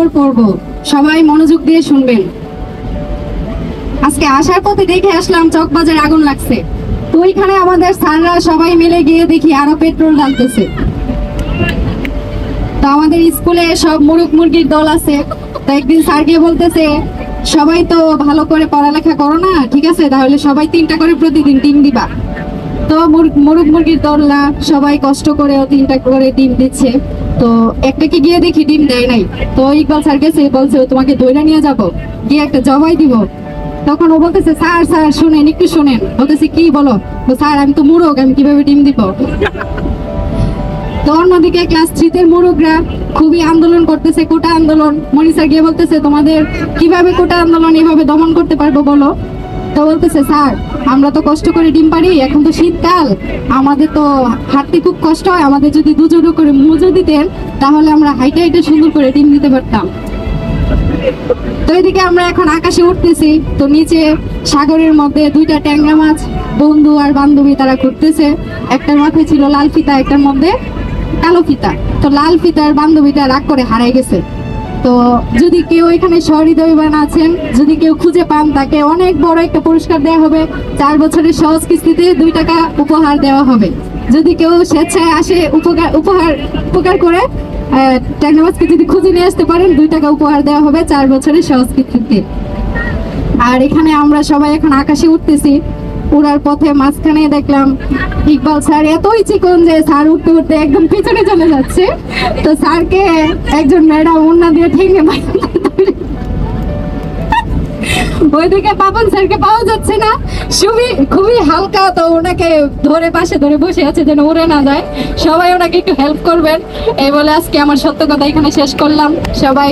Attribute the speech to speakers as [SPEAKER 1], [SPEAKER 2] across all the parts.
[SPEAKER 1] সুখবর পড়ব, সবাই মনোযোগ দিয়ে শুনবেন। আজকে আসার পথে দেখে আসলাম চকবাজারে আগুন লাগছে, তো ওইখানে আমাদের স্যাররা সবাই মিলে গিয়ে দেখি আরো পেট্রোল ঢালতেছে। তো আমাদের স্কুলে সব মুরগ মুরগির দল আছে, তো একদিন স্যার গিয়ে বলতেছে সবাই তো ভালো করে পড়ালেখা করো না, ঠিক আছে তাহলে সবাই 3টা করে প্রতিদিন ডিম দিবা। তো মুরগ মুরগির দলরা সবাই কষ্ট করে 3টা করে ডিম দিচ্ছে, তো একটাকে গিয়ে দেখি ডিম দেয় নাই। তো ইকবাল স্যার গেছে, বলছে তোমাকে দইরা নিয়ে যাব, গিয়ে একটা জবাই দিব। তখন ও বলতেছে স্যার স্যার শুনেন, একটু শুনেন। বলতেছে কি বলো? স্যার আমি তো মুরগ, আমি কিভাবে ডিম দিব? তো অন্যদিকে ক্লাস 3 এর মুরগরা খুবই আন্দোলন করতেছে, কোটা আন্দোলন। মনি স্যার গিয়ে বলতেছে তোমাদের কিভাবে কোটা আন্দোলন এভাবে দমন করতে পারবো বলো? তো বলতেছে স্যার আমরা তো কষ্ট করে ডিম পারি, এখন তো শীতকাল, আমাদের তো হাঁটতে খুব কষ্ট হয়, আমাদের যদি 2 জোড়ো করে মুজো দিতেন তাহলে আমরা হাইটে হাইটে সুন্দর করে ডিম দিতে পারতাম। তো এদিকে আমরা এখন আকাশে উঠতেছি, তো নিচে সাগরের মধ্যে 2টা ট্যাংরা মাছ বন্ধু আর বান্ধবী তারা ঘুরতেছে। একটার মাথায় ছিল লাল ফিতা, একটার মধ্যে কালো ফিতা। তো লাল ফিতার বান্ধবীটা রাগ করে হারাই গেছে। তো যদি কেউ এখানে সহৃদয়বান আছেন, যদি কেউ খুঁজে পান, তাকে অনেক বড় একটা পুরস্কার দেওয়া হবে। 4 বছরের সহজ কিস্তিতে 2 টাকা উপহার দেওয়া হবে। যদি কেউ স্বেচ্ছায় আসে উপকার করে ট্যাংরা মাছকে যদি খুঁজে নিয়ে আসতে পারেন, 2 টাকা উপহার দেওয়া হবে 4 বছরের সহজ কিস্তিতে। আর এখানে আমরা সবাই এখন আকাশে উঠতেছি। উড়ার পথে মাঝখানে দেখলাম ইকবাল স্যার এতই চিকন যে স্যার উঠতে উঠতে একদম পিছনে চলে যাচ্ছে। তো স্যারকে একজন ম্যাডাম ওন্না দিয়ে ঠেঙে ওইদিকে পাপন স্যারকে পাওয়া যাচ্ছে না, খুবই হালকা, তো ওনাকে পাশে ধরে বসে আছে যেন উড়ে না যায়। সবাই ওনাকে একটু হেল্প করবেন এই বলে আজকে আমার সত্য কথা এখানে শেষ করলাম। সবাই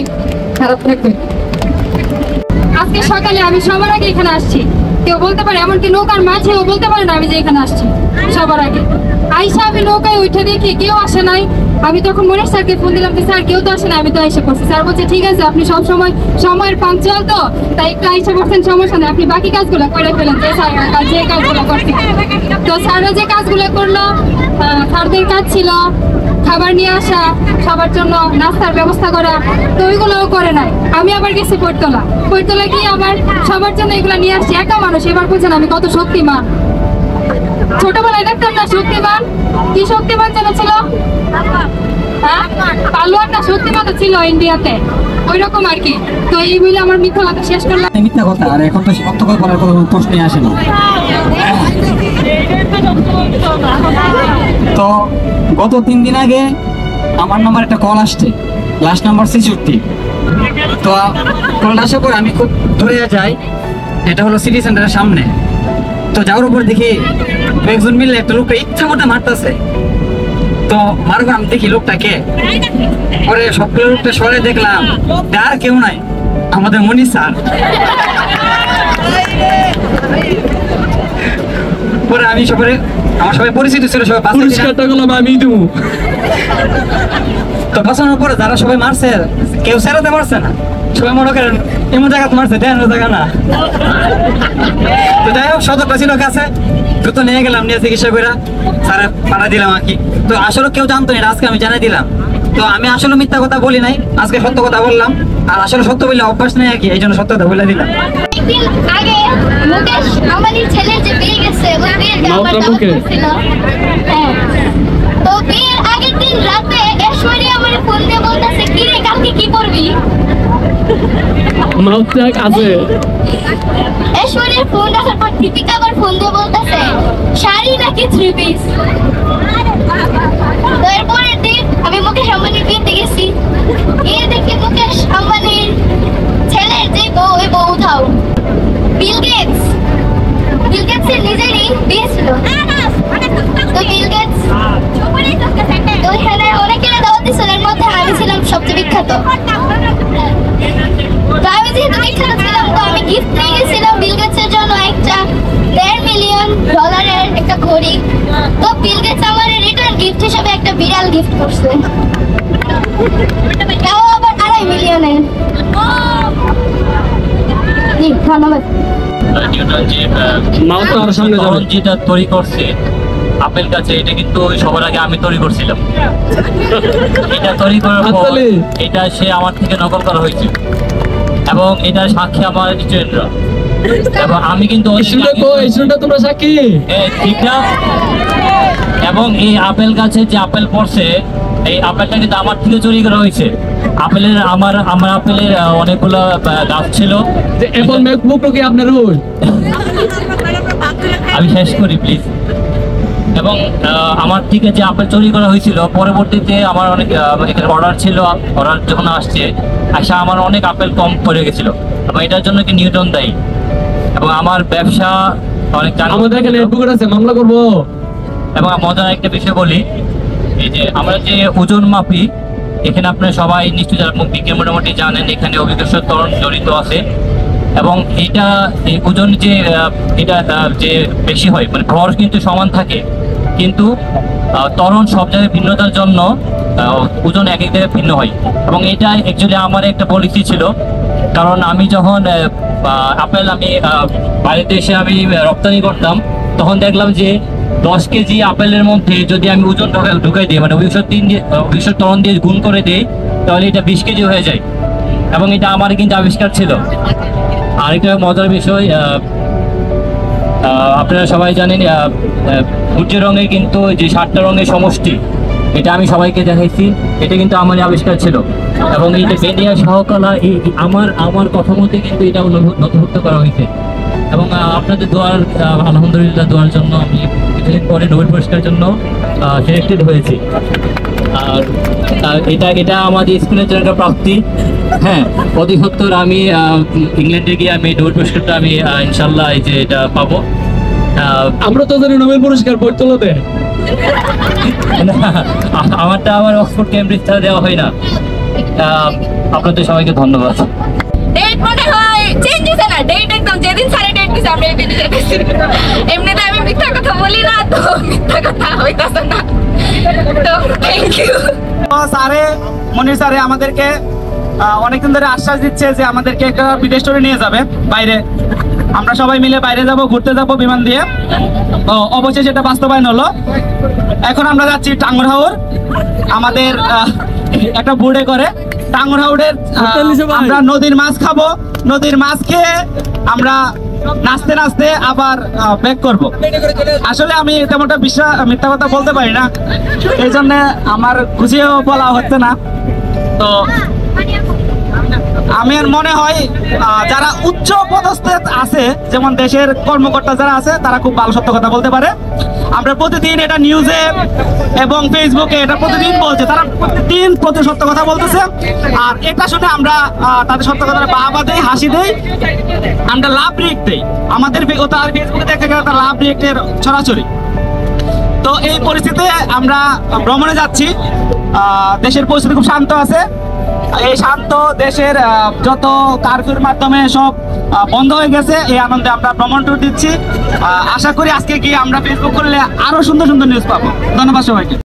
[SPEAKER 1] খারাপ থাকবেন। আজকে সকালে আমি সবার আগে এখানে আসছি, কেউ বলতে পারে, এমনকি নৌকার মাঝেও বলতে পারে না আমি যে এখানে আসছি। সবার আগে আইসা আমি নৌকায় উঠে দেখি কেউ আসে নাই। আমি তখন মনির স্যারকে ফোন দিলাম যে স্যার কেউ তো আসে না, আমি তো এসে পড়ছি। স্যার বলছে ঠিক আছে, আপনি সব সময়ের পাঞ্চুয়াল, তো তাই একটু আইসা করছেন, সমস্যা নেই, আপনি বাকি কাজগুলো করে ফেলেন যে কাজগুলো করছেন। তো স্যাররা যে কাজগুলো করলো, স্যারদের কাজ ছিল খাবার নিয়ে আসা, সবার জন্য নাস্তার ব্যবস্থা করা, তো ওইগুলোও করে নাই। আমি আবার গেছি পৈতলা গিয়ে আবার সবার জন্য এগুলো নিয়ে আসছি। একা মানুষ, এবার বুঝছেন আমি কত শক্তিমান। ছোটবেলায় দেখতাম না শক্তিমান, কি শক্তিমান যেন ছিল, পালোয়ান না শক্তিমান ছিল ইন্ডিয়াতে, ওই রকম আর কি। তো এই বলে আমার মিথ্যা কথা শেষ করলাম।
[SPEAKER 2] মিথ্যা কথা, আর এখন তো সত্য কথা বলার কোনো প্রশ্নই আসে না। তো গত 3 দিন আগে আমার নাম্বার একটা কল আসছে, লাস্ট নাম্বার 66। তো কলটা আসার পর আমি খুব দূরে যাই, এটা হলো সিটি সেন্টারের সামনে। তো যাওয়ার উপর দেখি একজন মিলে একটা লোকটা ইচ্ছা মতো মারতেছে। তো মারবো, আমি দেখি লোকটাকে, পরে সবগুলো লোকটা সরে দেখলাম আর কেউ নাই, আমাদের মনি স্যার। পরে আমি আমার সবাই পরিচিত ছিল, সবাই আমি দেবো। তো বাঁচানোর পরে যারা সবাই মারছে, কেউ সেরাতে মারছে না, সবাই মনে করেন এমন জায়গা মারছে, দেখানোর জায়গা না। তো যাই হোক, সতর্ক ছিল কাছে, দ্রুত নিয়ে গেলাম, নিয়ে চিকিৎসা করে স্যারে পাঠা দিলাম আর কি। তো আসলে কেউ জানতো না, আজকে আমি জানাই দিলাম। তো আমি আসলে মিথ্যা কথা বলি নাই, আজকে সত্য কথা বললাম। আর আসলে সত্য বললে অভ্যাস নেই আর কি, এই জন্য সত্য কথা বলে দিলাম।
[SPEAKER 3] আগে মুকেশ আমাদের ছেলে যে বিয়ে গেছে, ওই বিয়ের আমার দাওয়াত ছিল। তো বিয়ের আগের দিন রাতে ঐশ্বরিয়া আমার ফোন দিয়ে বলতেছে কি রে কালকে কি করবি?
[SPEAKER 4] মাউথটাক আছে।
[SPEAKER 3] ঐশ্বরিয়ার ফোন আসার পর দীপিকা আবার ফোন দিয়ে বলতেছে শাড়ি নাকি 3 পিস। তো এরপরের দিন আমি মুকেশ আম্বানির বিয়েতে গেছি, গিয়ে দেখি মুকেশ আম্বানির ছেলের যে বউ, ওই বউ উঠাও বিল গেটসের নিজেরই বিয়ে ছিল। তো বিল গেটস তো এখানে অনেকের দাওয়াত দিছিল, এর মধ্যে আমি ছিলাম সবচেয়ে বিখ্যাত। তো আমি যেহেতু বিখ্যাত ছিলাম, তো আমি গিফট নিয়ে গেছিলাম বিল গেটসের জন্য একটা $1.5 মিলিয়ন একটা ঘড়ি। তো বিল গেটস আমার রিটার্ন গিফট হিসেবে একটা বিড়াল গিফট করছে, তাও আবার $2.5 মিলিয়নের। ধন্যবাদ।
[SPEAKER 4] যেটা তৈরি করছে আপেল গাছে, এটা কিন্তু সবার আগে আমি তৈরি করছিলাম। এটা তৈরি করার পর এটা সে আমার থেকে নকল করা হয়েছে এবং এটার সাক্ষী আমার স্টুডেন্টরা এবং আমি কিন্তু
[SPEAKER 5] তোমরা সাক্ষী
[SPEAKER 4] ঠিক না। এবং এই আপেল গাছে যে আপেল পড়ছে এই আপেলটা কিন্তু আমার থেকে চুরি করা হয়েছে। আপেলের আমার আপেলের অনেকগুলো গাছ ছিল।
[SPEAKER 5] এখন ম্যাকবুক কি আপনার রোল?
[SPEAKER 4] আমি শেষ করি প্লিজ। এবং আমার থেকে যে আপেল চুরি করা হয়েছিল পরবর্তীতে আমার অনেক এখানে অর্ডার ছিল, অর্ডার যখন আসছে আমার অনেক আপেল কম পড়ে গেছিল এবং এটার জন্য কি নিউটন দায়ী এবং আমার ব্যবসা অনেক।
[SPEAKER 5] আমাদের এখানে অ্যাডভোকেট আছে, মামলা করবো।
[SPEAKER 4] এবং মজার একটা বিষয় বলি, এই যে আমরা যে ওজন মাপি এখানে আপনারা সবাই নিশ্চয়ই যারা বিজ্ঞান মোটামুটি জানেন এখানে অভিজ্ঞ তরণ জড়িত আছে এবং এটা এই ওজন যে এটা যে বেশি হয় মানে ভর কিন্তু সমান থাকে কিন্তু ত্বরণ সব জায়গায় ভিন্নতার জন্য ওজন এক এক জায়গায় ভিন্ন হয় এবং এটা অ্যাকচুয়ালি আমার একটা পলিসি ছিল। কারণ আমি যখন আপেল আমি বাইরের দেশে আমি রপ্তানি করতাম তখন দেখলাম যে 10 কেজি আপেলের মধ্যে যদি আমি ওজন ঢুকাই দিই মানে 203 ত্বরণ দিয়ে গুণ করে দিই তাহলে এটা 20 কেজি হয়ে যায় এবং এটা আমার কিন্তু আবিষ্কার ছিল। আরেকটা মজার বিষয়, আপনারা সবাই জানেন সূর্য রঙে কিন্তু যে 7টা রঙের সমষ্টি এটা আমি সবাইকে দেখাইছি, এটা কিন্তু আমার আবিষ্কার ছিল এবং এই যে বেনিয়া সহকলা এই আমার কথা মতে কিন্তু এটা নথিভুক্ত করা হয়েছে এবং আপনাদের দোয়ার আলহামদুলিল্লাহ দোয়ার জন্য আমি কিছুদিন পরে নোবেল পুরস্কারের জন্য সিলেক্টেড হয়েছি। আর এটা আমাদের স্কুলের জন্য একটা প্রাপ্তি। হ্যাঁ, অতি সত্তর আমি ইংল্যান্ডে গিয়ে আমি নোবেল পুরস্কারটা আমি ইনশাল্লাহ এই যে এটা পাবো।
[SPEAKER 5] আমরা তো জানি নোবেল পুরস্কার পড়তলতে
[SPEAKER 4] আমারটা আমার অক্সফোর্ড কেমব্রিজ ছাড়া দেওয়া হয় না। আপনাদের সবাইকে ধন্যবাদ।
[SPEAKER 6] ডেট মনে হয় চেঞ্জ হয়েছে না, ডেট একদম যেদিন সাড়ে ডেট দিছে আমরা এই দিনে যেতেছি। এমনিতে আমি মিথ্যা কথা বলি না, তো মিথ্যা কথা হইতাছে না। তো থ্যাংক ইউ
[SPEAKER 7] স্যারে, মনির স্যারে আমাদেরকে অনেকদিন ধরে আশ্বাস দিচ্ছে যে আমাদেরকে একটা বিদেশ ট্যুরে নিয়ে যাবে বাইরে। আমরা সবাই মিলে বাইরে যাব, ঘুরতে যাব বিমান দিয়ে। অবশ্যই সেটা বাস্তবায়ন হলো। এখন আমরা যাচ্ছি টাঙ্গুরহাওর, আমাদের একটা বোর্ডে করে টাঙ্গুরহাওরের আমরা নদীর মাছ খাবো। নদীর মাছ খেয়ে আমরা নাচতে নাচতে আবার ব্যাক করব। আসলে আমি তেমনটা মিথ্যা কথা বলতে পারি না, এই জন্য আমার খুশিও বলা হচ্ছে না। তো আমার মনে হয় যারা উচ্চ পদস্থে আছে যেমন দেশের কর্মকর্তা যারা আছে তারা খুব ভালো সত্য কথা বলতে পারে। আমরা প্রতিদিন এটা নিউজে এবং ফেসবুকে এটা প্রতিদিন বলছে, তারা প্রতিদিন সত্য কথা বলতেছে। আর এটা শুনে আমরা তাদের সত্য কথা বাবা দেই, হাসি দেই, আমরা লাভ রিয়েক্ট দেই। আমাদের ফেসবুকে দেখা গেল তার লাভ রিয়েক্টের ছড়াছড়ি। তো এই পরিস্থিতিতে আমরা ভ্রমণে যাচ্ছি। দেশের পরিস্থিতি খুব শান্ত আছে। এই শান্ত দেশের যত কারফিউর মাধ্যমে সব বন্ধ হয়ে গেছে, এই আনন্দে আমরা ভ্রমণ ট্যুর দিচ্ছি। আশা করি আজকে গিয়ে আমরা ফেসবুক করলে আরো সুন্দর সুন্দর নিউজ পাবো। ধন্যবাদ সবাইকে।